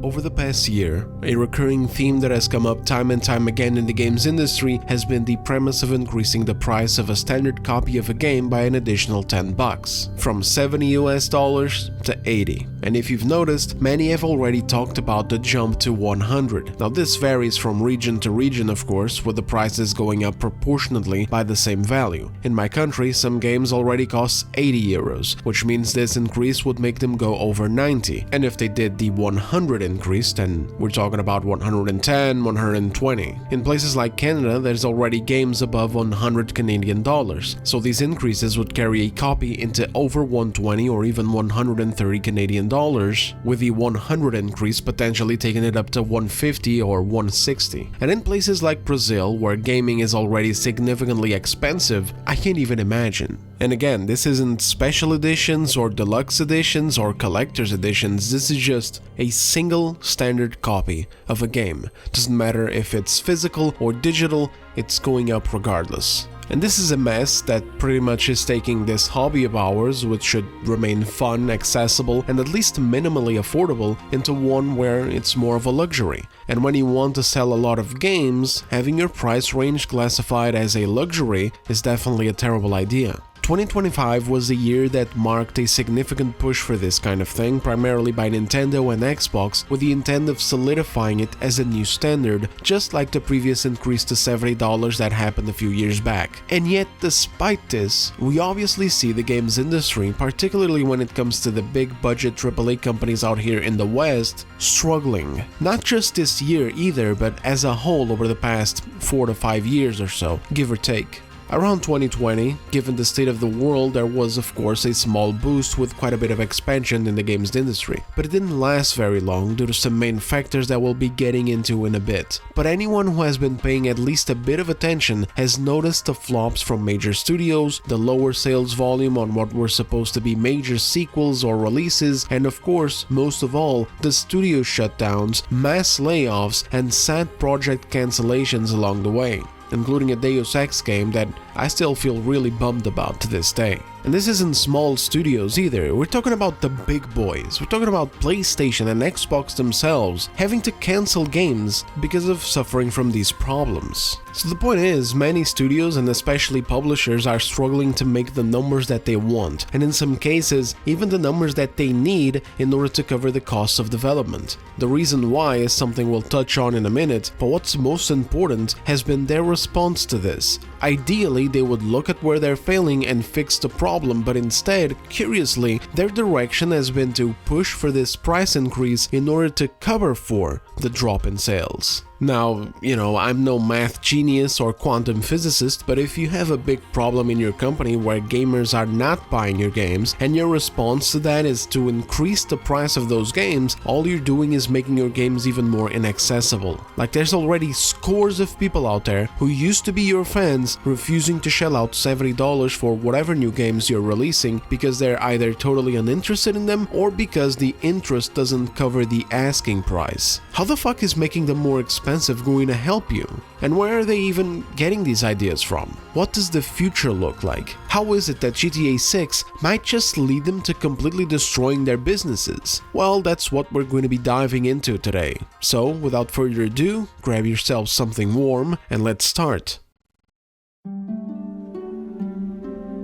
Over the past year, a recurring theme that has come up time and time again in the games industry has been the premise of increasing the price of a standard copy of a game by an additional $10, from $70 to $80. And if you've noticed, many have already talked about the jump to $100. Now this varies from region to region, of course, with the prices going up proportionately by the same value. In my country, some games already cost €80, which means this increase would make them go over 90. And if they did the 100 increase, then we're talking about 110, 120. In places like Canada, there's already games above 100 Canadian dollars, so these increases would carry a copy into over 120 or even 130 Canadian dollars, with the 100 increase potentially taking it up to 150 or 160. And in places like Brazil, where gaming is already significantly expensive, I can't even imagine. And again, this isn't special editions or deluxe editions or collector's editions, this is just a single standard copy of a game. Doesn't matter if it's physical or digital, it's going up regardless. And this is a mess that pretty much is taking this hobby of ours, which should remain fun, accessible, and at least minimally affordable, into one where it's more of a luxury. And when you want to sell a lot of games, having your price range classified as a luxury is definitely a terrible idea. 2025 was a year that marked a significant push for this kind of thing, primarily by Nintendo and Xbox, with the intent of solidifying it as a new standard, just like the previous increase to $70 that happened a few years back. And yet, despite this, we obviously see the games industry, particularly when it comes to the big budget AAA companies out here in the West, struggling. Not just this year either, but as a whole over the past 4 to 5 years or so, give or take. Around 2020, given the state of the world, there was of course a small boost with quite a bit of expansion in the games industry, but it didn't last very long due to some main factors that we'll be getting into in a bit. But anyone who has been paying at least a bit of attention has noticed the flops from major studios, the lower sales volume on what were supposed to be major sequels or releases, and of course, most of all, the studio shutdowns, mass layoffs, and sad project cancellations along the way, including a Deus Ex game that I still feel really bummed about to this day. And this isn't small studios either, we're talking about the big boys, we're talking about PlayStation and Xbox themselves having to cancel games because of suffering from these problems. So the point is, many studios and especially publishers are struggling to make the numbers that they want, and in some cases, even the numbers that they need in order to cover the costs of development. The reason why is something we'll touch on in a minute, but what's most important has been their response to this. Ideally, they would look at where they're failing and fix the problem, but instead, curiously, their direction has been to push for this price increase in order to cover for the drop in sales. Now, I'm no math genius or quantum physicist, but if you have a big problem in your company where gamers are not buying your games, and your response to that is to increase the price of those games, all you're doing is making your games even more inaccessible. Like, there's already scores of people out there who used to be your fans refusing to shell out $70 for whatever new games you're releasing because they're either totally uninterested in them or because the interest doesn't cover the asking price. How the fuck is making them more expensive going to help you? And where are they even getting these ideas from? What does the future look like? How is it that GTA 6 might just lead them to completely destroying their businesses? Well, that's what we're going to be diving into today. So, without further ado, grab yourself something warm and let's start.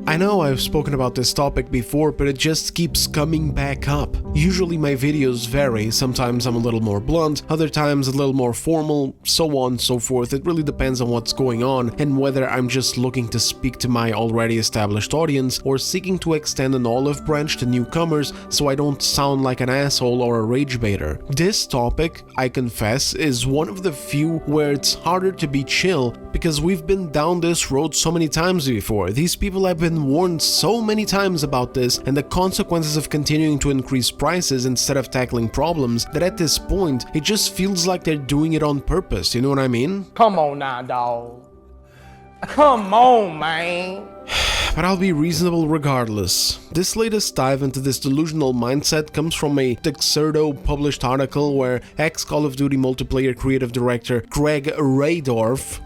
I know I've spoken about this topic before, but it just keeps coming back up. Usually my videos vary, sometimes I'm a little more blunt, other times a little more formal, so on and so forth. It really depends on what's going on and whether I'm just looking to speak to my already established audience or seeking to extend an olive branch to newcomers so I don't sound like an asshole or a rage baiter. This topic, I confess, is one of the few where it's harder to be chill because we've been down this road so many times before. These people have been warned so many times about this and the consequences of continuing to increase prices instead of tackling problems that at this point it just feels like they're doing it on purpose, you know what I mean? Come on now, dawg. Come on, man. but I'll be reasonable regardless. This latest dive into this delusional mindset comes from a DiGCliff published article where ex-Call of Duty multiplayer creative director Greg Rydorf,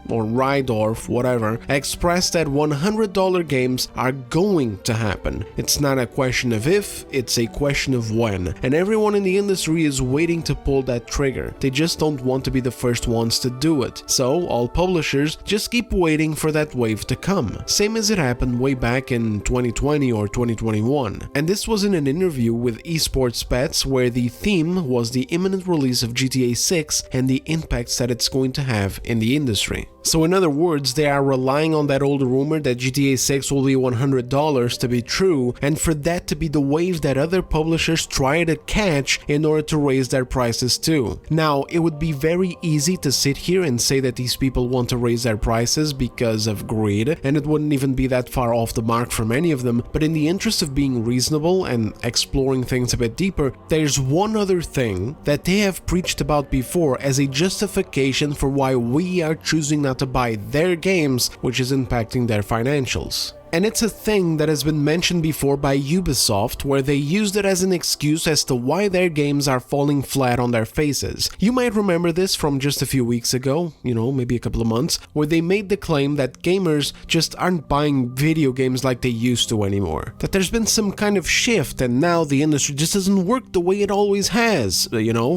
whatever, expressed that $100 games are going to happen. It's not a question of if, it's a question of when, and everyone in the industry is waiting to pull that trigger. They just don't want to be the first ones to do it. So all publishers just keep waiting for that wave to come, same as it happened way back in 2020 or 2021. And this was in an interview with Esports Pets where the theme was the imminent release of GTA 6 and the impacts that it's going to have in the industry. So in other words, they are relying on that old rumor that GTA 6 will be $100 to be true, and for that to be the wave that other publishers try to catch in order to raise their prices too. Now, it would be very easy to sit here and say that these people want to raise their prices because of greed, and it wouldn't even be that far off the mark from any of them, but in the interest of being reasonable and exploring things a bit deeper, there's one other thing that they have preached about before as a justification for why we are choosing not to buy their games, which is impacting their financials. And it's a thing that has been mentioned before by Ubisoft, where they used it as an excuse as to why their games are falling flat on their faces. You might remember this from just a few weeks ago, maybe a couple of months, where they made the claim that gamers just aren't buying video games like they used to anymore. That there's been some kind of shift and now the industry just doesn't work the way it always has.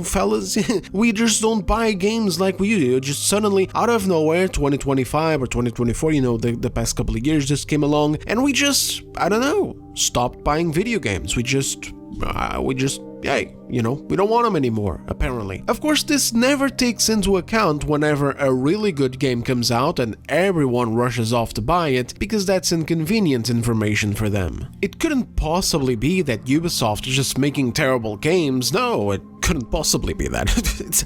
Fellas, we just don't buy games like we used to. Just suddenly, out of nowhere, 2025 or 2024, the past couple of years just came along, and we just, stopped buying video games. We don't want them anymore, apparently. Of course, this never takes into account whenever a really good game comes out and everyone rushes off to buy it, because that's inconvenient information for them. It couldn't possibly be that Ubisoft is just making terrible games. No, it couldn't possibly be that.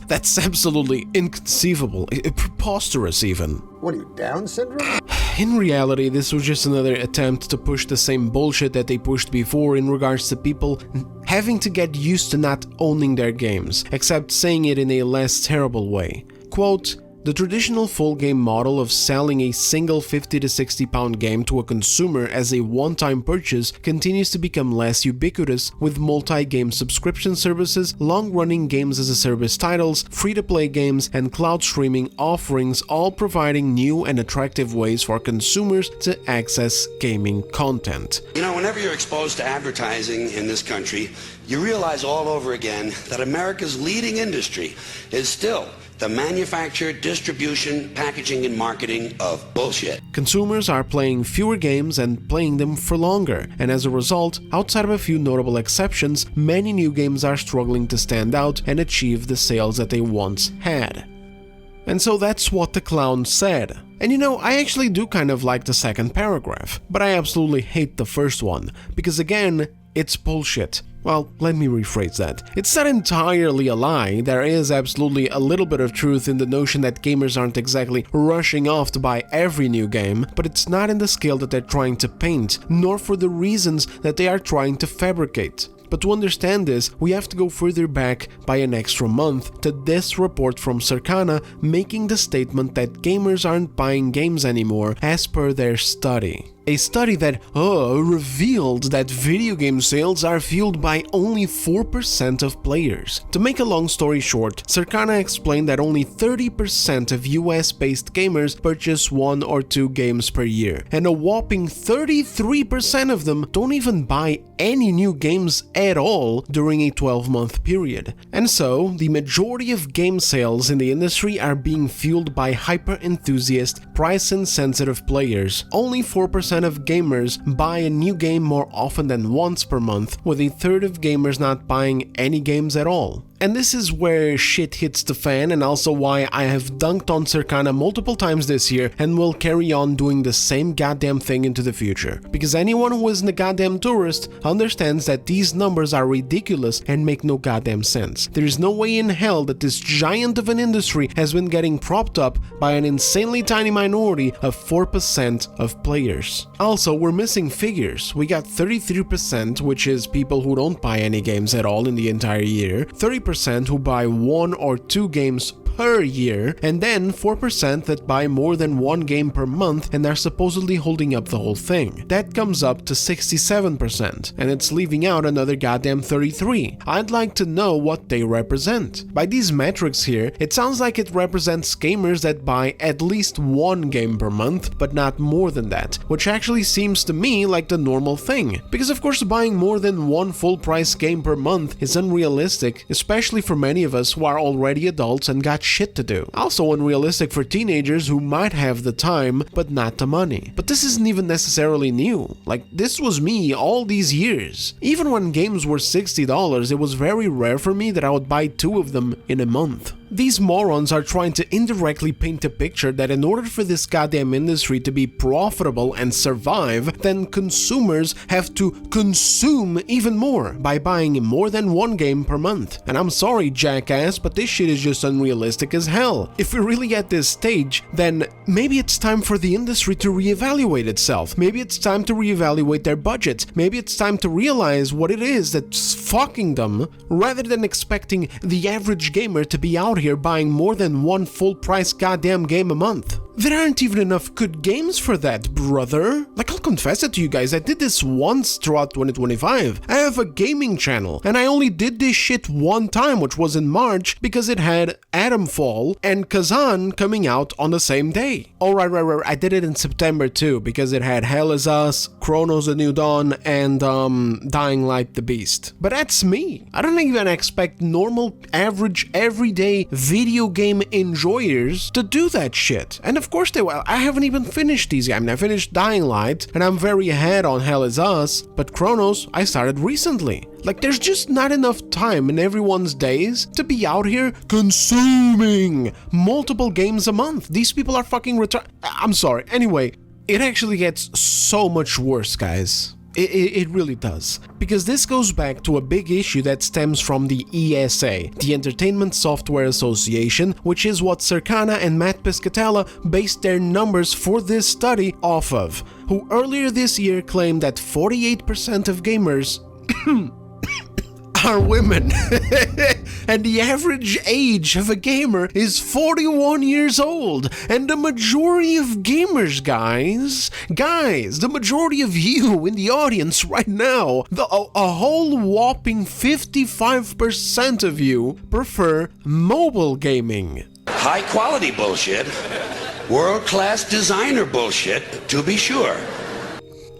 That's absolutely inconceivable, preposterous even. What are you, Down syndrome? In reality, this was just another attempt to push the same bullshit that they pushed before in regards to people having to get used to not owning their games, except saying it in a less terrible way. Quote, "The traditional full game model of selling a single 50 to 60 pound game to a consumer as a one-time purchase continues to become less ubiquitous, with multi-game subscription services, long-running games as a service titles, free-to-play games, and cloud streaming offerings all providing new and attractive ways for consumers to access gaming content." Whenever you're exposed to advertising in this country, you realize all over again that America's leading industry is still the manufacture, distribution, packaging, and marketing of bullshit. Consumers are playing fewer games and playing them for longer, and as a result, outside of a few notable exceptions, many new games are struggling to stand out and achieve the sales that they once had. And so that's what the clown said. And I actually do kind of like the second paragraph, but I absolutely hate the first one, because again, it's bullshit. Well, let me rephrase that. It's not entirely a lie. There is absolutely a little bit of truth in the notion that gamers aren't exactly rushing off to buy every new game, but it's not in the scale that they're trying to paint, nor for the reasons that they are trying to fabricate. But to understand this, we have to go further back by an extra month to this report from Circana making the statement that gamers aren't buying games anymore as per their study. A study that revealed that video game sales are fueled by only 4% of players. To make a long story short, Circana explained that only 30% of US-based gamers purchase 1 or 2 games per year, and a whopping 33% of them don't even buy any new games at all during a 12-month period. And so, the majority of game sales in the industry are being fueled by hyper-enthusiast, price-insensitive players. Only 4% of gamers buy a new game more often than once per month, with a third of gamers not buying any games at all. And this is where shit hits the fan, and also why I have dunked on Circana multiple times this year and will carry on doing the same goddamn thing into the future. Because anyone who isn't a goddamn tourist understands that these numbers are ridiculous and make no goddamn sense. There is no way in hell that this giant of an industry has been getting propped up by an insanely tiny minority of 4% of players. Also, we're missing figures. We got 33%, which is people who don't buy any games at all in the entire year, 30% who buy 1 or 2 games per year, and then 4% that buy more than one game per month and are supposedly holding up the whole thing. That comes up to 67%, and it's leaving out another goddamn 33. I'd like to know what they represent. By these metrics here, it sounds like it represents gamers that buy at least one game per month, but not more than that, which actually seems to me like the normal thing. Because of course buying more than one full-price game per month is unrealistic, especially for many of us who are already adults and got shit to do. Also unrealistic for teenagers who might have the time, but not the money. But this isn't even necessarily new. Like, this was me all these years. Even when games were $60, it was very rare for me that I would buy 2 of them in a month. These morons are trying to indirectly paint a picture that in order for this goddamn industry to be profitable and survive, then consumers have to consume even more by buying more than one game per month. And I'm sorry, jackass, but this shit is just unrealistic as hell. If we're really at this stage, then maybe it's time for the industry to reevaluate itself. Maybe it's time to reevaluate their budget. Maybe it's time to realize what it is that's fucking them, rather than expecting the average gamer to be out here buying more than one full-price goddamn game a month. There aren't even enough good games for that, brother. Like, I'll confess it to you guys, I did this once throughout 2025. I have a gaming channel, and I only did this shit one time, which was in March, because it had Atomfall and Kazan coming out on the same day. Oh, right, I did it in September too, because it had Hell Is Us, Chronos The New Dawn, and Dying Light the Beast. But that's me. I don't even expect normal, average, everyday video game enjoyers to do that shit. And of course they will. I haven't even finished these. I mean, I finished Dying Light, and I'm very ahead on Hell Is Us, but Chronos, I started recently. Like, there's just not enough time in everyone's days to be out here consuming multiple games a month. These people are fucking I'm sorry. Anyway, it actually gets so much worse, guys. It really does. Because this goes back to a big issue that stems from the ESA, the Entertainment Software Association, which is what Circana and Matt Piscatella based their numbers for this study off of, who earlier this year claimed that 48% of gamers are women. And the average age of a gamer is 41 years old. And the majority of gamers, guys, the majority of you in the audience right now, a whole whopping 55% of you prefer mobile gaming. High quality bullshit. World-class designer bullshit, to be sure.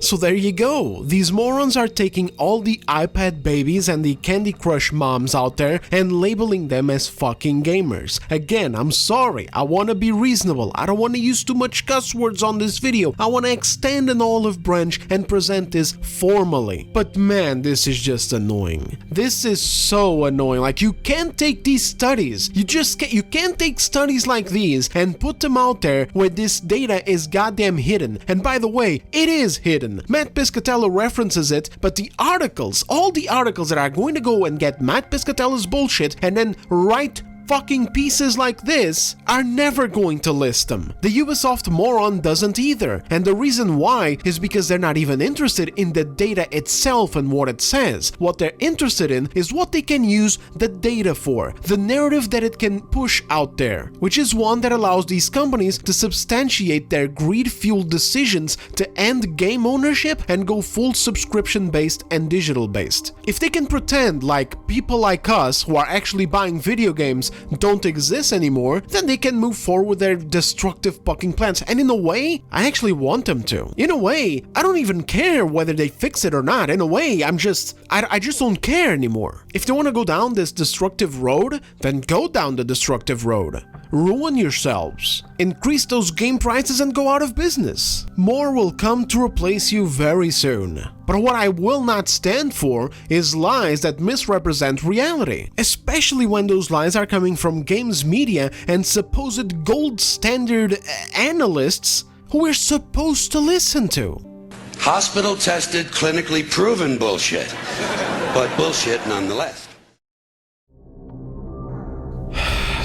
So there you go, these morons are taking all the iPad babies and the Candy Crush moms out there and labeling them as fucking gamers. Again, I'm sorry, I want to be reasonable, I don't want to use too much cuss words on this video, I want to extend an olive branch and present this formally. But man, this is just annoying. This is so annoying. Like, you can't take these studies, you can't take studies like these and put them out there where this data is goddamn hidden. And by the way, it is hidden. Matt Piscatella references it, but the articles, all the articles that are going to go and get Matt Piscatella's bullshit and then write fucking pieces like this are never going to list them. The Ubisoft moron doesn't either, and the reason why is because they're not even interested in the data itself and what it says. What they're interested in is what they can use the data for, the narrative that it can push out there, which is one that allows these companies to substantiate their greed-fueled decisions to end game ownership and go full subscription-based and digital-based. If they can pretend like people like us who are actually buying video games don't exist anymore, then they can move forward with their destructive fucking plans. And in a way, I actually want them to. In a way, I don't even care whether they fix it or not. In a way, I just don't care anymore. If they want to go down this destructive road, then go down the destructive road. Ruin yourselves. Increase those game prices and go out of business. More will come to replace you very soon. But what I will not stand for is lies that misrepresent reality, especially when those lies are coming from games media and supposed gold standard analysts who we're supposed to listen to. Hospital-tested, clinically proven bullshit, but bullshit nonetheless.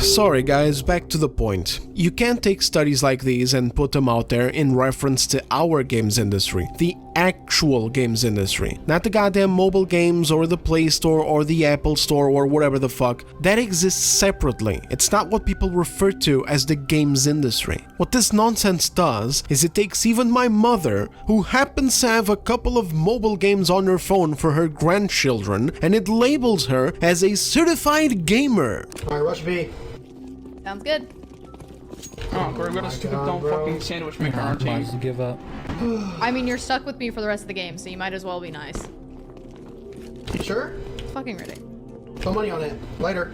Sorry guys, back to the point. You can't take studies like these and put them out there in reference to our games industry. The actual games industry. Not the goddamn mobile games or the Play Store or the Apple Store or whatever the fuck. That exists separately. It's not what people refer to as the games industry. What this nonsense does is it takes even my mother, who happens to have a couple of mobile games on her phone for her grandchildren, and it labels her as a certified gamer. Alright, rush B. Sounds good. Oh, Corey, we got a stupid dumb fucking sandwich maker on our Might team. as well give up. I mean, you're stuck with me for the rest of the game, so you might as well be nice. Sure? Fucking ready. Put money on it. Later.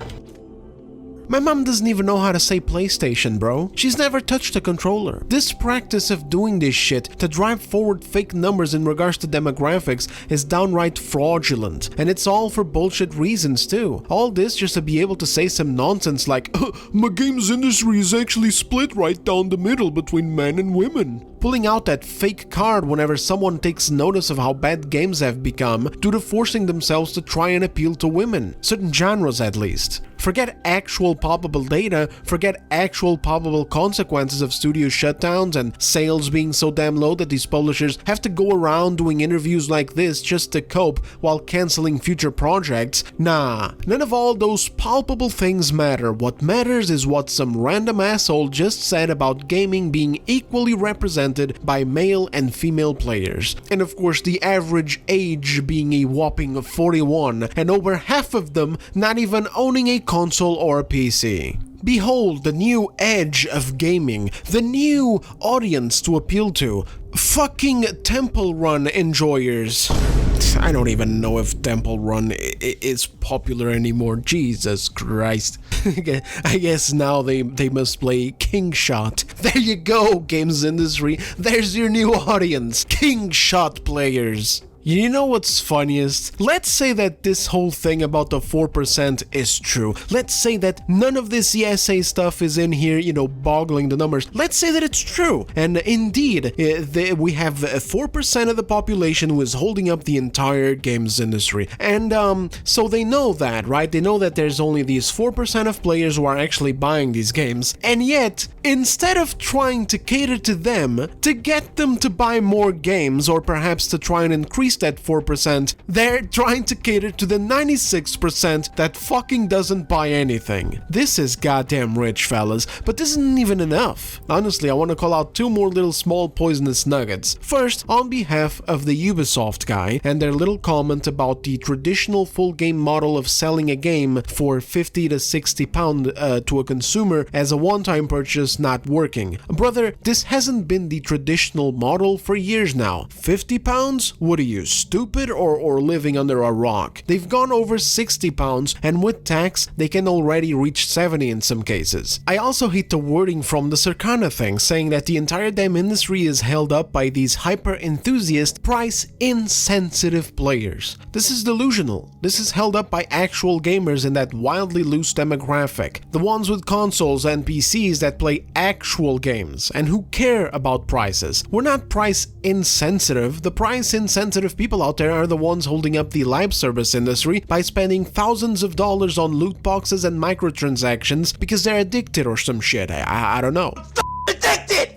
My mom doesn't even know how to say PlayStation, bro. She's never touched a controller. This practice of doing this shit to drive forward fake numbers in regards to demographics is downright fraudulent, and it's all for bullshit reasons too. All this just to be able to say some nonsense like, my games industry is actually split right down the middle between men and women. Pulling out that fake card whenever someone takes notice of how bad games have become due to forcing themselves to try and appeal to women, certain genres at least. Forget actual palpable data, forget actual palpable consequences of studio shutdowns and sales being so damn low that these publishers have to go around doing interviews like this just to cope while canceling future projects. Nah, none of all those palpable things matter. What matters is what some random asshole just said about gaming being equally represented by male and female players. And of course the average age being a whopping 41, and over half of them not even owning a console or a PC. Behold the new edge of gaming, the new audience to appeal to. Fucking Temple Run enjoyers. I don't even know if Temple Run is popular anymore. Jesus Christ. I guess now they must play King Shot. There you go, games industry. There's your new audience. King Shot players. You know what's funniest? Let's say that this whole thing about the 4% is true. Let's say that none of this ESA stuff is in here, you know, boggling the numbers. Let's say that it's true. And indeed, we have 4% of the population who is holding up the entire games industry. And so they know that, right? They know that there's only these 4% of players who are actually buying these games. And yet, instead of trying to cater to them, to get them to buy more games, or perhaps to try and increase that 4%, they're trying to cater to the 96% that fucking doesn't buy anything. This is goddamn rich, fellas, but this isn't even enough. Honestly, I want to call out two more little small poisonous nuggets. First, on behalf of the Ubisoft guy and their little comment about the traditional full game model of selling a game for 50 to 60 pound to a consumer as a one-time purchase not working. Brother, this hasn't been the traditional model for years now. 50 pounds? What are you, stupid or living under a rock? They've gone over 60 pounds, and with tax, they can already reach 70 in some cases. I also hate the wording from the Circana thing, saying that the entire damn industry is held up by these hyper-enthusiast, price-insensitive players. This is delusional. This is held up by actual gamers in that wildly loose demographic. The ones with consoles and PCs that play actual games, and who care about prices. We're not price-insensitive. The price-insensitive people out there are the ones holding up the live service industry by spending thousands of dollars on loot boxes and microtransactions because they're addicted or some shit. I don't know. Addicted!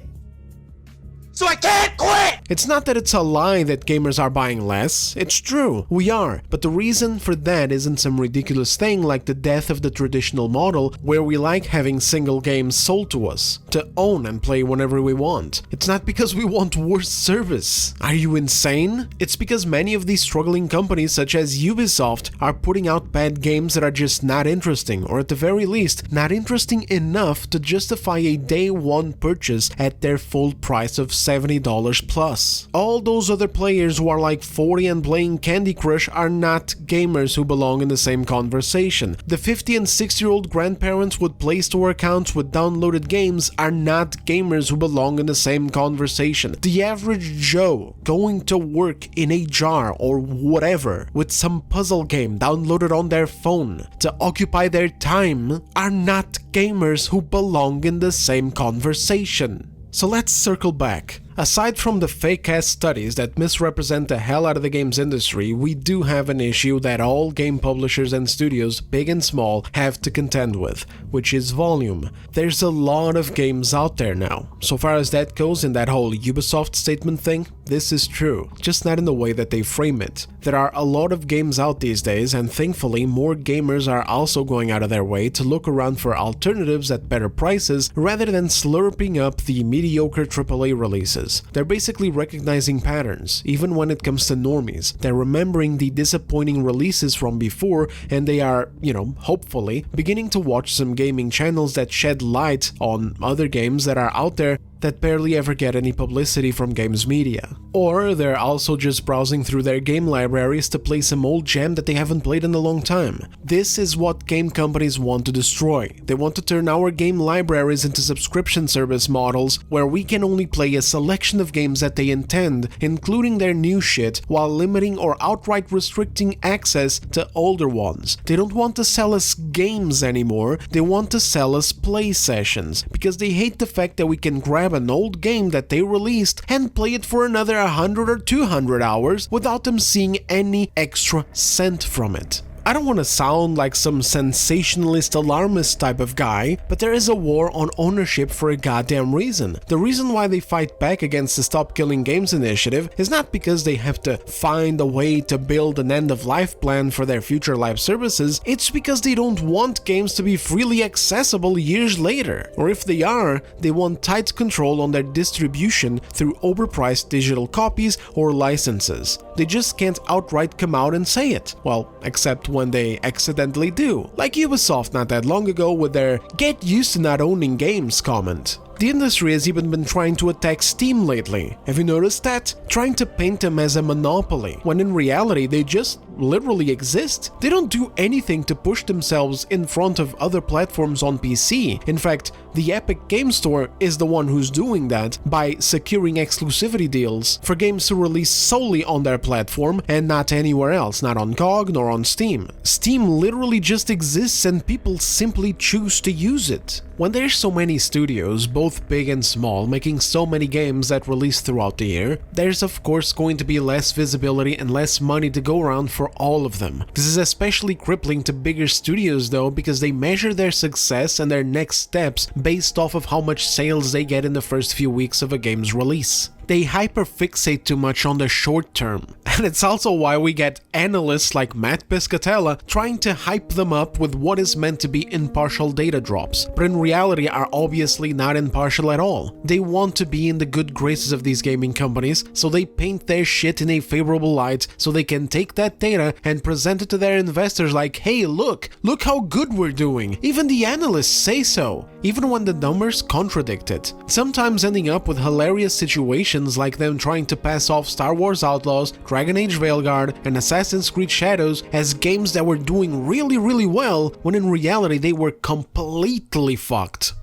So I can't quit! It's not that it's a lie that gamers are buying less. It's true, we are. But the reason for that isn't some ridiculous thing like the death of the traditional model where we like having single games sold to us, to own and play whenever we want. It's not because we want worse service. Are you insane? It's because many of these struggling companies such as Ubisoft are putting out bad games that are just not interesting, or at the very least, not interesting enough to justify a day one purchase at their full price of $70 plus. All those other players who are like 40 and playing Candy Crush are not gamers who belong in the same conversation. The 50 and 60-year-old grandparents with Play Store accounts with downloaded games are not gamers who belong in the same conversation. The average Joe going to work in a jar or whatever with some puzzle game downloaded on their phone to occupy their time are not gamers who belong in the same conversation. So let's circle back. Aside from the fake-ass studies that misrepresent the hell out of the games industry, we do have an issue that all game publishers and studios, big and small, have to contend with, which is volume. There's a lot of games out there now. So far as that goes in that whole Ubisoft statement thing, this is true, just not in the way that they frame it. There are a lot of games out these days, and thankfully more gamers are also going out of their way to look around for alternatives at better prices rather than slurping up the mediocre AAA releases. They're basically recognizing patterns, even when it comes to normies. They're remembering the disappointing releases from before, and they are, hopefully, beginning to watch some gaming channels that shed light on other games that are out there that barely ever get any publicity from games media. Or they're also just browsing through their game libraries to play some old gem that they haven't played in a long time. This is what game companies want to destroy. They want to turn our game libraries into subscription service models where we can only play a selection of games that they intend, including their new shit, while limiting or outright restricting access to older ones. They don't want to sell us games anymore, they want to sell us play sessions, because they hate the fact that we can grab an old game that they released and play it for another 100 or 200 hours without them seeing any extra cent from it. I don't want to sound like some sensationalist alarmist type of guy, but there is a war on ownership for a goddamn reason. The reason why they fight back against the Stop Killing Games initiative is not because they have to find a way to build an end-of-life plan for their future live services, it's because they don't want games to be freely accessible years later. Or if they are, they want tight control on their distribution through overpriced digital copies or licenses. They just can't outright come out and say it. Well, except when they accidentally do, like Ubisoft not that long ago with their "get used to not owning games" comment. The industry has even been trying to attack Steam lately. Have you noticed that? Trying to paint them as a monopoly, when in reality they just literally exist. They don't do anything to push themselves in front of other platforms on PC. In fact, the Epic Game Store is the one who's doing that by securing exclusivity deals for games to release solely on their platform and not anywhere else, not on GOG nor on Steam. Steam literally just exists and people simply choose to use it. When there's so many studios, both big and small, making so many games that release throughout the year, there's of course going to be less visibility and less money to go around for all of them. This is especially crippling to bigger studios though, because they measure their success and their next steps based off of how much sales they get in the first few weeks of a game's release. They hyperfixate too much on the short term. And it's also why we get analysts like Matt Piscatella trying to hype them up with what is meant to be impartial data drops, but in reality are obviously not impartial at all. They want to be in the good graces of these gaming companies, so they paint their shit in a favorable light so they can take that data and present it to their investors like, hey, look how good we're doing. Even the analysts say so, even when the numbers contradict it. Sometimes ending up with hilarious situations like them trying to pass off Star Wars Outlaws, Dragon Age Veilguard, and Assassin's Creed Shadows as games that were doing really well, when in reality they were completely fucked.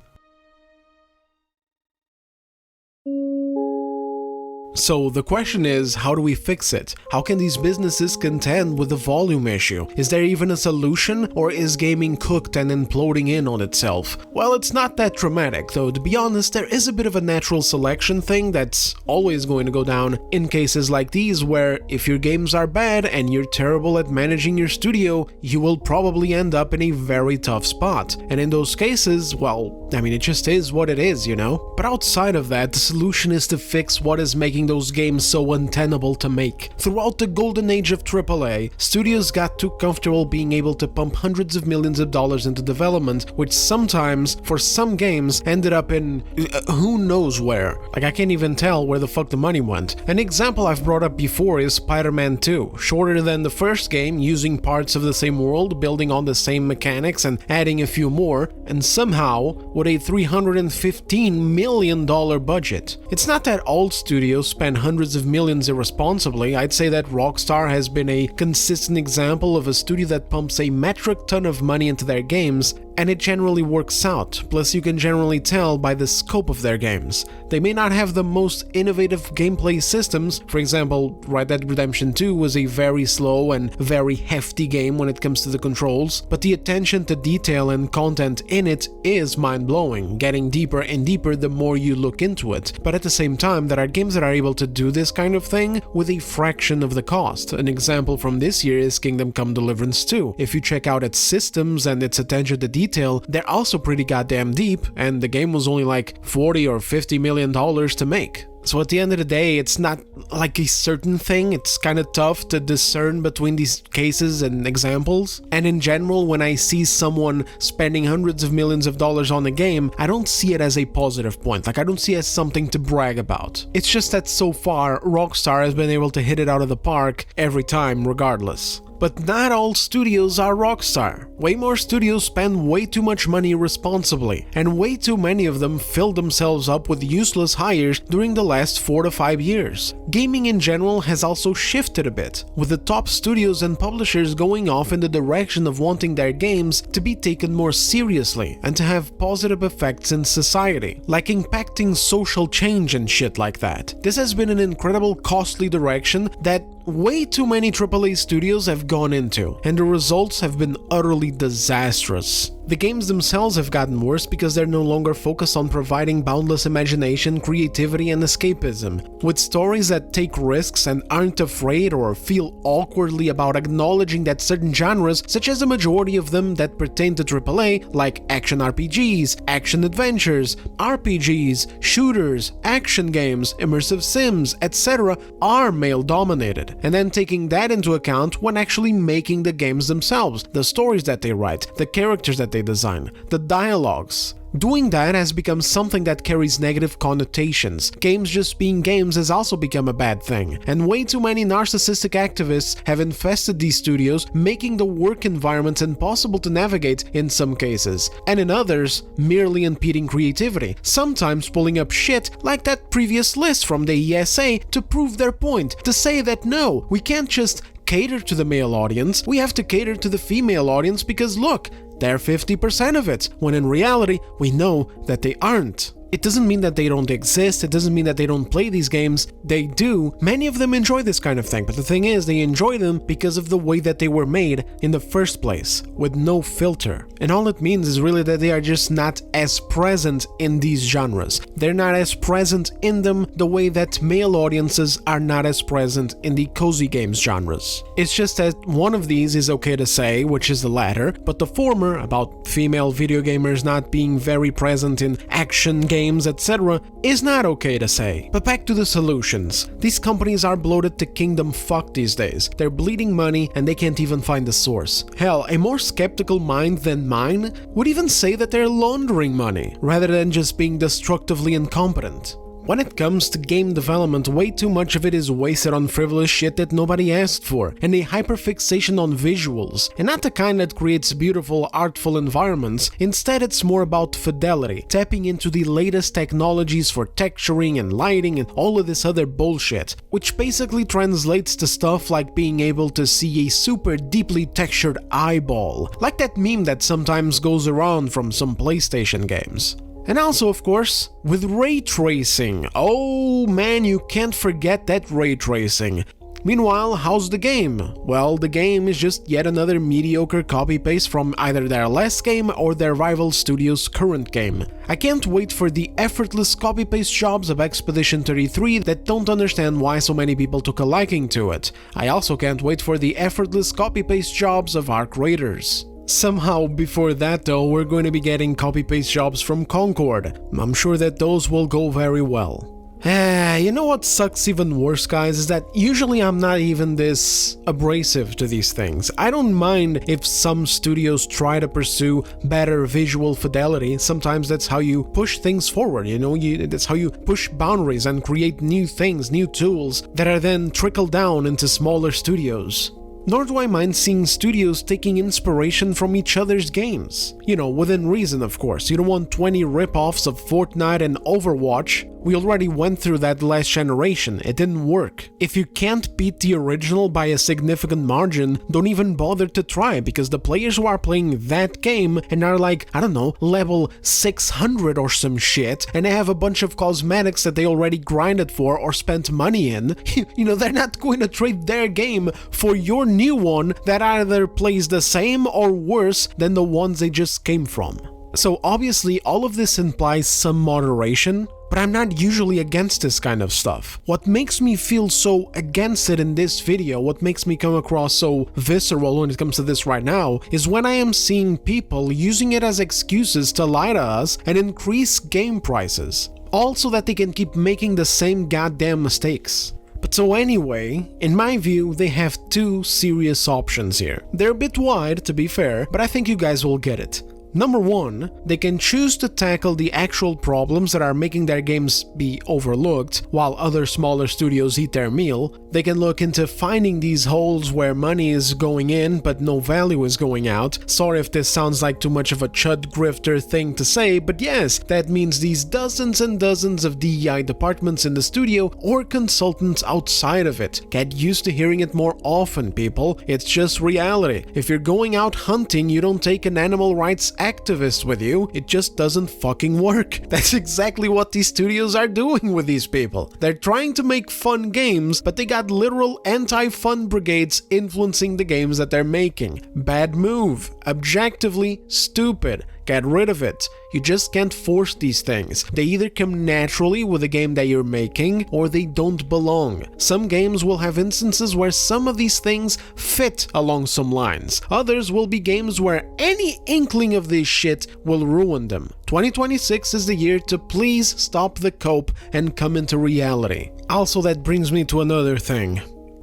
So the question is, how do we fix it? How can these businesses contend with the volume issue? Is there even a solution, or is gaming cooked and imploding in on itself? Well, it's not that dramatic, though to be honest there is a bit of a natural selection thing that's always going to go down in cases like these, where if your games are bad and you're terrible at managing your studio, you will probably end up in a very tough spot. And in those cases, well, I mean, it just is what it is, you know? But outside of that, the solution is to fix what is making those games so untenable to make. Throughout the golden age of AAA, studios got too comfortable being able to pump hundreds of millions of dollars into development, which sometimes, for some games, ended up in who knows where. Like, I can't even tell where the fuck the money went. An example I've brought up before is Spider-Man 2. Shorter than the first game, using parts of the same world, building on the same mechanics and adding a few more, and somehow with a $315 million budget. It's not that all studios spend hundreds of millions irresponsibly. I'd say that Rockstar has been a consistent example of a studio that pumps a metric ton of money into their games, and it generally works out. Plus, you can generally tell by the scope of their games. They may not have the most innovative gameplay systems. For example, Red Dead Redemption 2 was a very slow and very hefty game when it comes to the controls, but the attention to detail and content in it is mind-blowing. mind-blowing, getting deeper and deeper the more you look into it. But at the same time, there are games that are able to do this kind of thing with a fraction of the cost. An example from this year is Kingdom Come Deliverance 2. If you check out its systems and its attention to detail, they're also pretty goddamn deep, and the game was only like $40 or $50 million to make. So at the end of the day, it's not like a certain thing. It's kind of tough to discern between these cases and examples. And in general, when I see someone spending hundreds of millions of dollars on a game, I don't see it as a positive point. Like, I don't see it as something to brag about. It's just that so far, Rockstar has been able to hit it out of the park every time, regardless. But not all studios are Rockstar. Way more studios spend way too much money irresponsibly, and way too many of them fill themselves up with useless hires during the last 4 to 5 years. Gaming in general has also shifted a bit, with the top studios and publishers going off in the direction of wanting their games to be taken more seriously and to have positive effects in society, like impacting social change and shit like that. This has been an incredible costly direction that way too many AAA studios have gone into, and the results have been utterly disastrous. The games themselves have gotten worse because they're no longer focused on providing boundless imagination, creativity, and escapism. With stories that take risks and aren't afraid or feel awkwardly about acknowledging that certain genres, such as the majority of them that pertain to AAA, like action RPGs, action adventures, RPGs, shooters, action games, immersive sims, etc., are male-dominated, and then taking that into account when actually making the games themselves, the stories that they write, the characters that they design, the dialogues. Doing that has become something that carries negative connotations. Games just being games has also become a bad thing, and way too many narcissistic activists have infested these studios, making the work environments impossible to navigate in some cases, and in others, merely impeding creativity, sometimes pulling up shit like that previous list from the ESA to prove their point, to say that no, we can't just cater to the male audience, we have to cater to the female audience because look, they're 50% of it, when in reality, we know that they aren't. It doesn't mean that they don't exist, it doesn't mean that they don't play these games, they do. Many of them enjoy this kind of thing, but the thing is, they enjoy them because of the way that they were made in the first place, with no filter. And all it means is really that they are just not as present in these genres. They're not as present in them the way that male audiences are not as present in the cozy games genres. It's just that one of these is okay to say, which is the latter, but the former, about female video gamers not being very present in action games, etc., is not okay to say. But back to the solutions. These companies are bloated to kingdom fuck these days. They're bleeding money and they can't even find the source. Hell, a more skeptical mind than mine would even say that they're laundering money, rather than just being destructively incompetent. When it comes to game development, way too much of it is wasted on frivolous shit that nobody asked for, and a hyperfixation on visuals, and not the kind that creates beautiful, artful environments. Instead, it's more about fidelity, tapping into the latest technologies for texturing and lighting and all of this other bullshit, which basically translates to stuff like being able to see a super deeply textured eyeball, like that meme that sometimes goes around from some PlayStation games. And also, of course, with ray tracing. Oh man, you can't forget that ray tracing. Meanwhile, how's the game? Well, the game is just yet another mediocre copy-paste from either their last game or their rival studio's current game. I can't wait for the effortless copy-paste jobs of Expedition 33 that don't understand why so many people took a liking to it. I also can't wait for the effortless copy-paste jobs of Arc Raiders. Somehow, before that though, we're going to be getting copy-paste jobs from Concord. I'm sure that those will go very well. You know what sucks even worse, guys, is that usually I'm not even this abrasive to these things. I don't mind if some studios try to pursue better visual fidelity. Sometimes that's how you push things forward, you know, that's how you push boundaries and create new things, new tools that are then trickled down into smaller studios. Nor do I mind seeing studios taking inspiration from each other's games. You know, within reason, of course. You don't want 20 rip-offs of Fortnite and Overwatch. We already went through that last generation, it didn't work. If you can't beat the original by a significant margin, don't even bother to try, because the players who are playing that game and are like, I don't know, level 600 or some shit, and they have a bunch of cosmetics that they already grinded for or spent money in, you know, they're not going to trade their game for your new one that either plays the same or worse than the ones they just came from. So obviously all of this implies some moderation, but I'm not usually against this kind of stuff. What makes me feel so against it in this video, what makes me come across so visceral when it comes to this right now, is when I am seeing people using it as excuses to lie to us and increase game prices, all so that they can keep making the same goddamn mistakes. But so anyway, in my view, they have two serious options here. They're a bit wide, to be fair, but I think you guys will get it. Number one, they can choose to tackle the actual problems that are making their games be overlooked while other smaller studios eat their meal. They can look into finding these holes where money is going in but no value is going out. Sorry if this sounds like too much of a chud grifter thing to say, but yes, that means these dozens and dozens of DEI departments in the studio or consultants outside of it. Get used to hearing it more often, people. It's just reality. If you're going out hunting, you don't take an animal rights activist with you. It just doesn't fucking work. That's exactly what these studios are doing with these people. They're trying to make fun games, but they got literal anti-fun brigades influencing the games that they're making. Bad move. Objectively stupid. Get rid of it. You just can't force these things. They either come naturally with the game that you're making, or they don't belong. Some games will have instances where some of these things fit along some lines. Others will be games where any inkling of this shit will ruin them. 2026 is the year to please stop the cope and come into reality. Also, that brings me to another thing.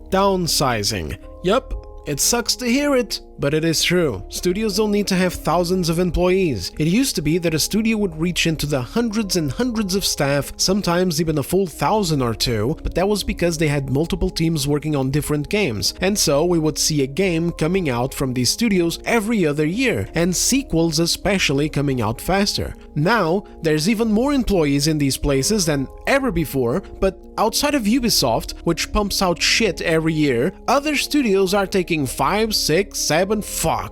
Downsizing. Yup, it sucks to hear it, but it is true. Studios don't need to have thousands of employees. It used to be that a studio would reach into the hundreds and hundreds of staff, sometimes even a full 1,000 or two, but that was because they had multiple teams working on different games, and so we would see a game coming out from these studios every other year, and sequels especially coming out faster. Now, there's even more employees in these places than ever before, but outside of Ubisoft, which pumps out shit every year, other studios are taking 5, 6, 7,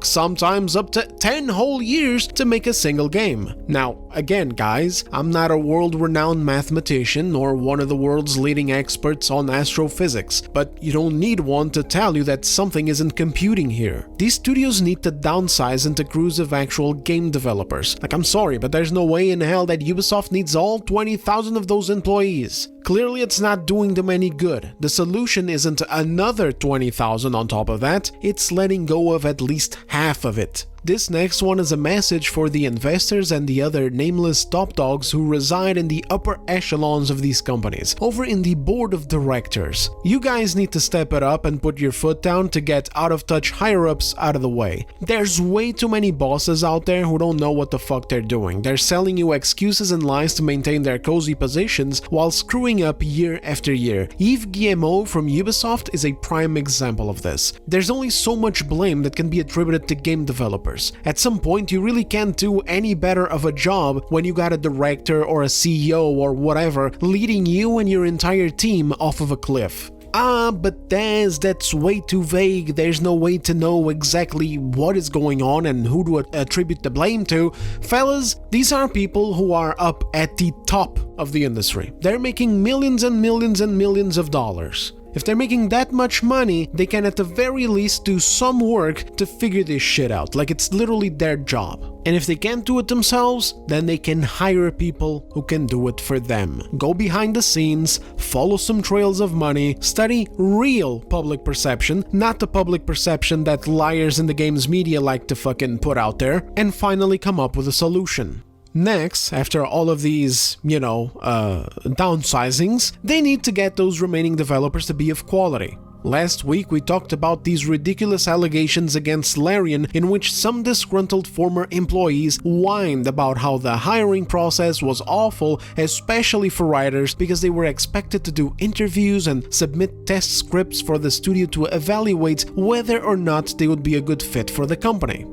sometimes up to 10 whole years to make a single game. Now, again guys, I'm not a world-renowned mathematician nor one of the world's leading experts on astrophysics, but you don't need one to tell you that something isn't computing here. These studios need to downsize into crews of actual game developers. Like, I'm sorry, but there's no way in hell that Ubisoft needs all 20,000 of those employees. Clearly it's not doing them any good. The solution isn't another 20,000 on top of that, it's letting go of at least half of it. This next one is a message for the investors and the other nameless top dogs who reside in the upper echelons of these companies, over in the board of directors. You guys need to step it up and put your foot down to get out-of-touch higher-ups out of the way. There's way too many bosses out there who don't know what the fuck they're doing. They're selling you excuses and lies to maintain their cozy positions while screwing up year after year. Yves Guillemot from Ubisoft is a prime example of this. There's only so much blame that can be attributed to game developers. At some point, you really can't do any better of a job when you got a director or a CEO or whatever leading you and your entire team off of a cliff. But that's way too vague. There's no way to know exactly what is going on and who to attribute the blame to. Fellas, these are people who are up at the top of the industry. They're making millions and millions and millions of dollars. If they're making that much money, they can at the very least do some work to figure this shit out, like it's literally their job. And if they can't do it themselves, then they can hire people who can do it for them. Go behind the scenes, follow some trails of money, study real public perception, not the public perception that liars in the games media like to fucking put out there, and finally come up with a solution. Next, after all of these, downsizings, they need to get those remaining developers to be of quality. Last week we talked about these ridiculous allegations against Larian in which some disgruntled former employees whined about how the hiring process was awful, especially for writers, because they were expected to do interviews and submit test scripts for the studio to evaluate whether or not they would be a good fit for the company.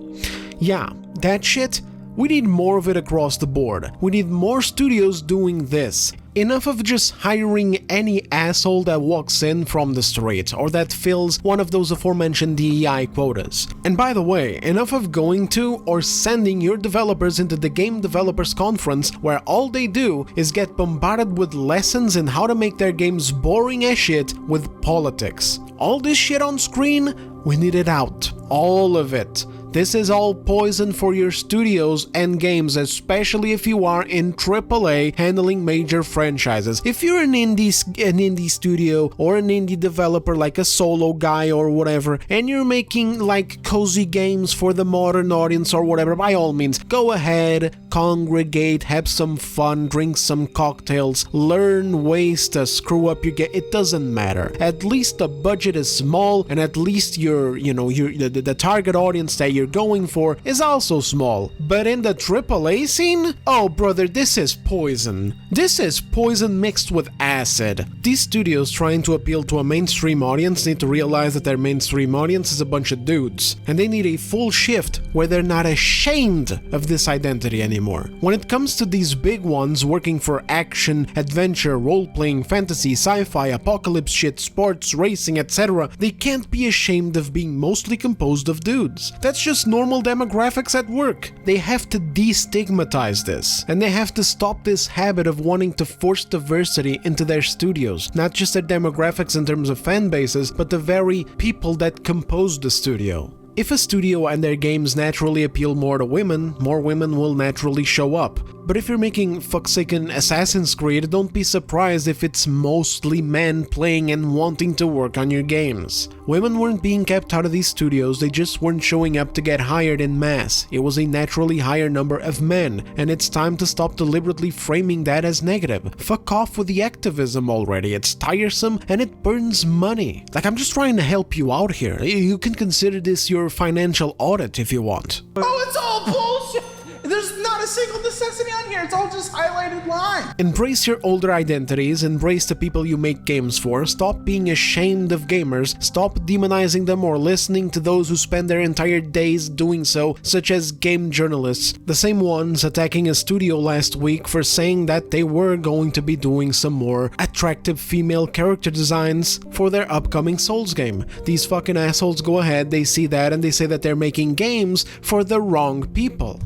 Yeah, that shit. We need more of it across the board. We need more studios doing this. Enough of just hiring any asshole that walks in from the street or that fills one of those aforementioned DEI quotas. And by the way, enough of going to or sending your developers into the Game Developers Conference where all they do is get bombarded with lessons in how to make their games boring as shit with politics. All this shit on screen, we need it out. All of it. This is all poison for your studios and games, especially if you are in AAA handling major franchises. If you're an indie studio or an indie developer like a solo guy or whatever, and you're making like cozy games for the modern audience or whatever, by all means, go ahead, congregate, have some fun, drink some cocktails, learn ways to screw up your game. It doesn't matter. At least the budget is small, and at least the target audience that you're going for is also small. But in the AAA scene, oh brother, this is poison. This is poison mixed with acid. These studios trying to appeal to a mainstream audience need to realize that their mainstream audience is a bunch of dudes, and they need a full shift where they're not ashamed of this identity anymore. When it comes to these big ones working for action, adventure, role-playing, fantasy, sci-fi, apocalypse shit, sports, racing, etc., they can't be ashamed of being mostly composed of dudes. That's just normal demographics at work. They have to destigmatize this, and they have to stop this habit of wanting to force diversity into their studios. Not just their demographics in terms of fan bases, but the very people that compose the studio. If a studio and their games naturally appeal more to women, more women will naturally show up. But if you're making fucksaken Assassin's Creed, don't be surprised if it's mostly men playing and wanting to work on your games. Women weren't being kept out of these studios, they just weren't showing up to get hired in mass. It was a naturally higher number of men, and it's time to stop deliberately framing that as negative. Fuck off with the activism already, it's tiresome and it burns money. Like, I'm just trying to help you out here. You can consider this your financial audit if you want. Oh, it's all bullshit! There's not a single necessity on here, it's all just highlighted line. Embrace your older identities, embrace the people you make games for, stop being ashamed of gamers, stop demonizing them or listening to those who spend their entire days doing so, such as game journalists, the same ones attacking a studio last week for saying that they were going to be doing some more attractive female character designs for their upcoming Souls game. These fucking assholes go ahead, they see that, and they say that they're making games for the wrong people.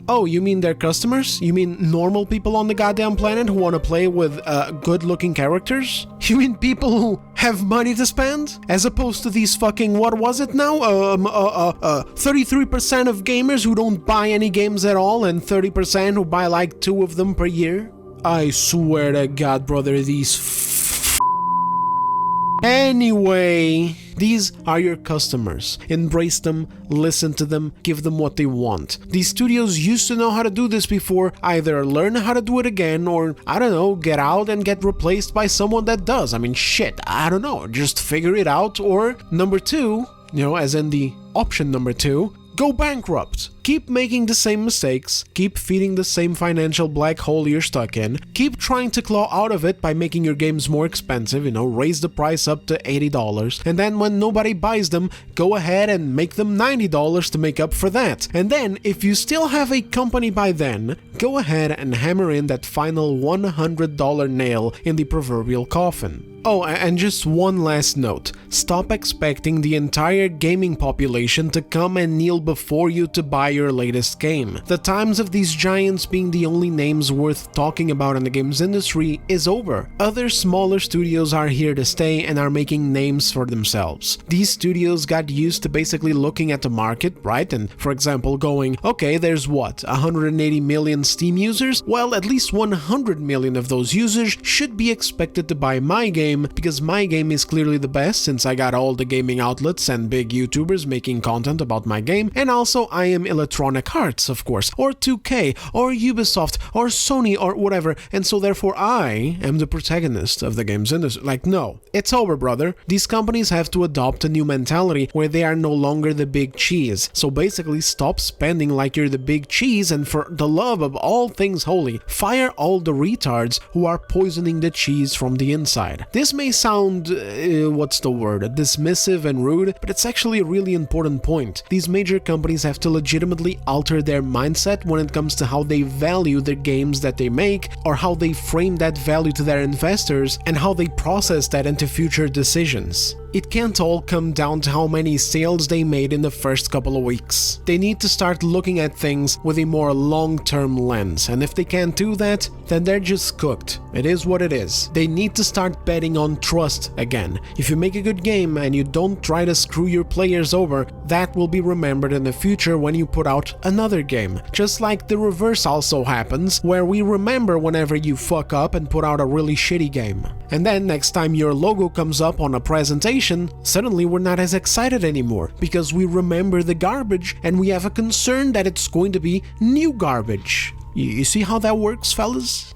Oh, you mean their customers? You mean normal people on the goddamn planet who want to play with good-looking characters? You mean people who have money to spend? As opposed to these fucking, what was it now? 33% of gamers who don't buy any games at all, and 30% who buy like 2 of them per year? I swear to God, brother, these Anyway, these are your customers. Embrace them, listen to them, give them what they want. These studios used to know how to do this before. Either learn how to do it again or, I don't know, get out and get replaced by someone that does. I mean, shit, I don't know, just figure it out. Or number 2, as in the option number 2, go bankrupt. Keep making the same mistakes, keep feeding the same financial black hole you're stuck in, keep trying to claw out of it by making your games more expensive, raise the price up to $80, and then when nobody buys them, go ahead and make them $90 to make up for that. And then, if you still have a company by then, go ahead and hammer in that final $100 nail in the proverbial coffin. Oh, and just one last note. Stop expecting the entire gaming population to come and kneel before you to buy your latest game. The times of these giants being the only names worth talking about in the games industry is over. Other smaller studios are here to stay and are making names for themselves. These studios got used to basically looking at the market, right? And for example going, okay, there's what, 180 million Steam users? Well, at least 100 million of those users should be expected to buy my game because my game is clearly the best since I got all the gaming outlets and big YouTubers making content about my game, and also I am Electronic Arts, of course, or 2K, or Ubisoft, or Sony, or whatever, and so therefore I am the protagonist of the games industry. Like, no, it's over, brother. These companies have to adopt a new mentality where they are no longer the big cheese. So basically, stop spending like you're the big cheese, and for the love of all things holy, fire all the retards who are poisoning the cheese from the inside. This may sound, dismissive and rude, but it's actually a really important point. These major companies have to legitimately alter their mindset when it comes to how they value the games that they make, or how they frame that value to their investors, and how they process that into future decisions. It can't all come down to how many sales they made in the first couple of weeks. They need to start looking at things with a more long-term lens, and if they can't do that, then they're just cooked. It is what it is. They need to start betting on trust again. If you make a good game and you don't try to screw your players over, that will be remembered in the future when you put out another game. Just like the reverse also happens, where we remember whenever you fuck up and put out a really shitty game. And then next time your logo comes up on a presentation, suddenly we're not as excited anymore, because we remember the garbage and we have a concern that it's going to be new garbage. You see how that works, fellas?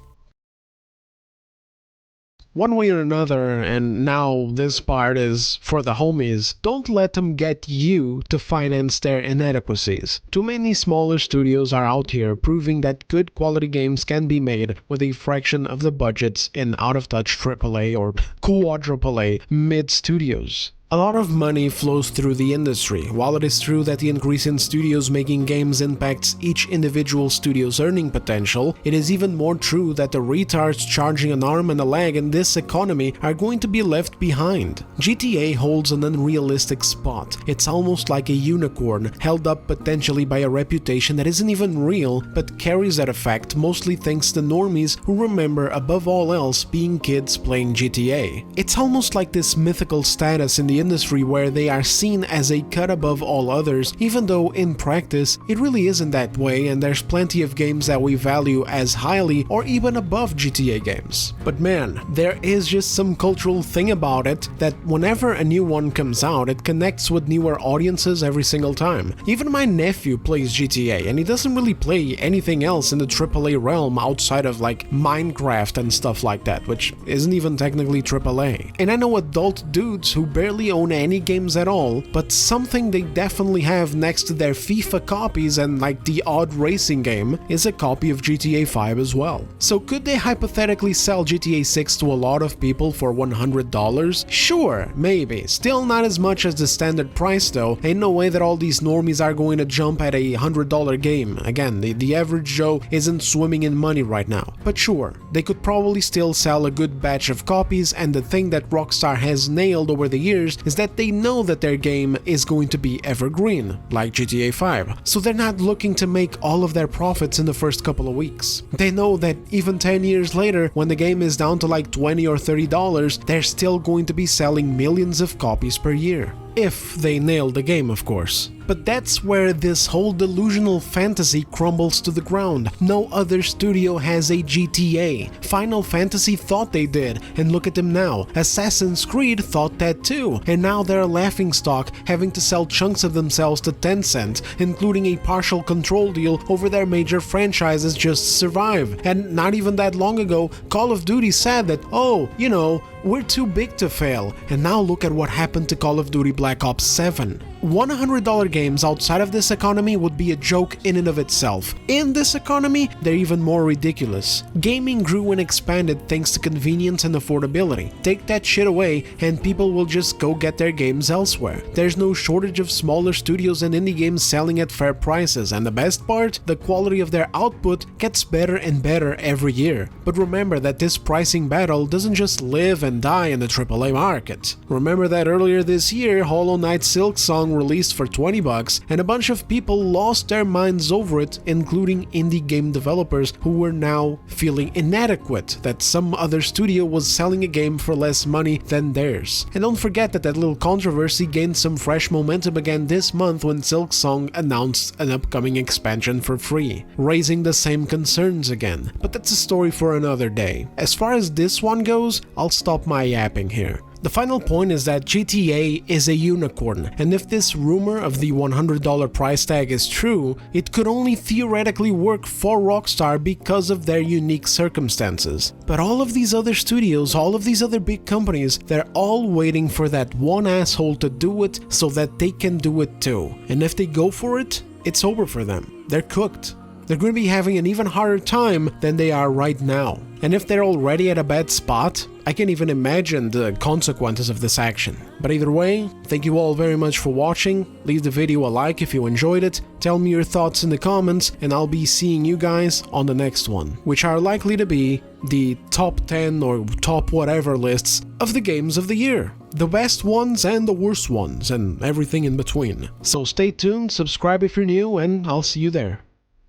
One way or another, and now this part is for the homies, don't let them get you to finance their inadequacies. Too many smaller studios are out here proving that good quality games can be made with a fraction of the budgets in out-of-touch AAA or quadruple A mid studios. A lot of money flows through the industry. While it is true that the increase in studios making games impacts each individual studio's earning potential, it is even more true that the retards charging an arm and a leg in this economy are going to be left behind. GTA holds an unrealistic spot. It's almost like a unicorn, held up potentially by a reputation that isn't even real, but carries that effect mostly thanks to normies who remember above all else being kids playing GTA. It's almost like this mythical status in the industry where they are seen as a cut above all others, even though in practice it really isn't that way, and there's plenty of games that we value as highly or even above GTA games. But man, there is just some cultural thing about it that whenever a new one comes out, it connects with newer audiences every single time. Even my nephew plays GTA and he doesn't really play anything else in the AAA realm outside of like Minecraft and stuff like that, which isn't even technically AAA. And I know adult dudes who barely own any games at all, but something they definitely have next to their FIFA copies and like the odd racing game is a copy of GTA 5 as well. So could they hypothetically sell GTA 6 to a lot of people for $100? Sure, maybe. Still not as much as the standard price though. Ain't no way that all these normies are going to jump at a $100 game. Again, the average Joe isn't swimming in money right now. But sure, they could probably still sell a good batch of copies, and the thing that Rockstar has nailed over the years is that they know that their game is going to be evergreen, like GTA 5, so they're not looking to make all of their profits in the first couple of weeks. They know that even 10 years later, when the game is down to like $20 or $30, they're still going to be selling millions of copies per year. If they nail the game, of course. But that's where this whole delusional fantasy crumbles to the ground. No other studio has a GTA. Final Fantasy thought they did, and look at them now. Assassin's Creed thought that too, and now they're a laughingstock, having to sell chunks of themselves to Tencent, including a partial control deal over their major franchises just to survive. And not even that long ago, Call of Duty said that, oh, you know, we're too big to fail, and now look at what happened to Call of Duty Black Ops 7. $100 games outside of this economy would be a joke in and of itself. In this economy, they're even more ridiculous. Gaming grew and expanded thanks to convenience and affordability. Take that shit away and people will just go get their games elsewhere. There's no shortage of smaller studios and indie games selling at fair prices, and the best part, the quality of their output gets better and better every year. But remember that this pricing battle doesn't just live and die in the AAA market. Remember that earlier this year, Hollow Knight Silksong released for $20, and a bunch of people lost their minds over it, including indie game developers who were now feeling inadequate that some other studio was selling a game for less money than theirs. And don't forget that that little controversy gained some fresh momentum again this month when Silksong announced an upcoming expansion for free, raising the same concerns again. But that's a story for another day. As far as this one goes, I'll stop my yapping here. The final point is that GTA is a unicorn, and if this rumor of the $100 price tag is true, it could only theoretically work for Rockstar because of their unique circumstances. But all of these other studios, all of these other big companies, they're all waiting for that one asshole to do it so that they can do it too. And if they go for it, it's over for them. They're cooked. They're going to be having an even harder time than they are right now. And if they're already at a bad spot, I can't even imagine the consequences of this action. But either way, thank you all very much for watching, leave the video a like if you enjoyed it, tell me your thoughts in the comments, and I'll be seeing you guys on the next one, which are likely to be the top 10 or top whatever lists of the games of the year. The best ones and the worst ones, and everything in between. So stay tuned, subscribe if you're new, and I'll see you there.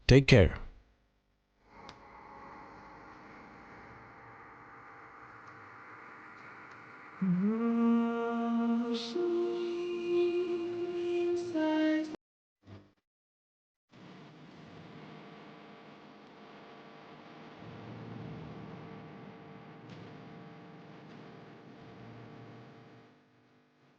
Take care.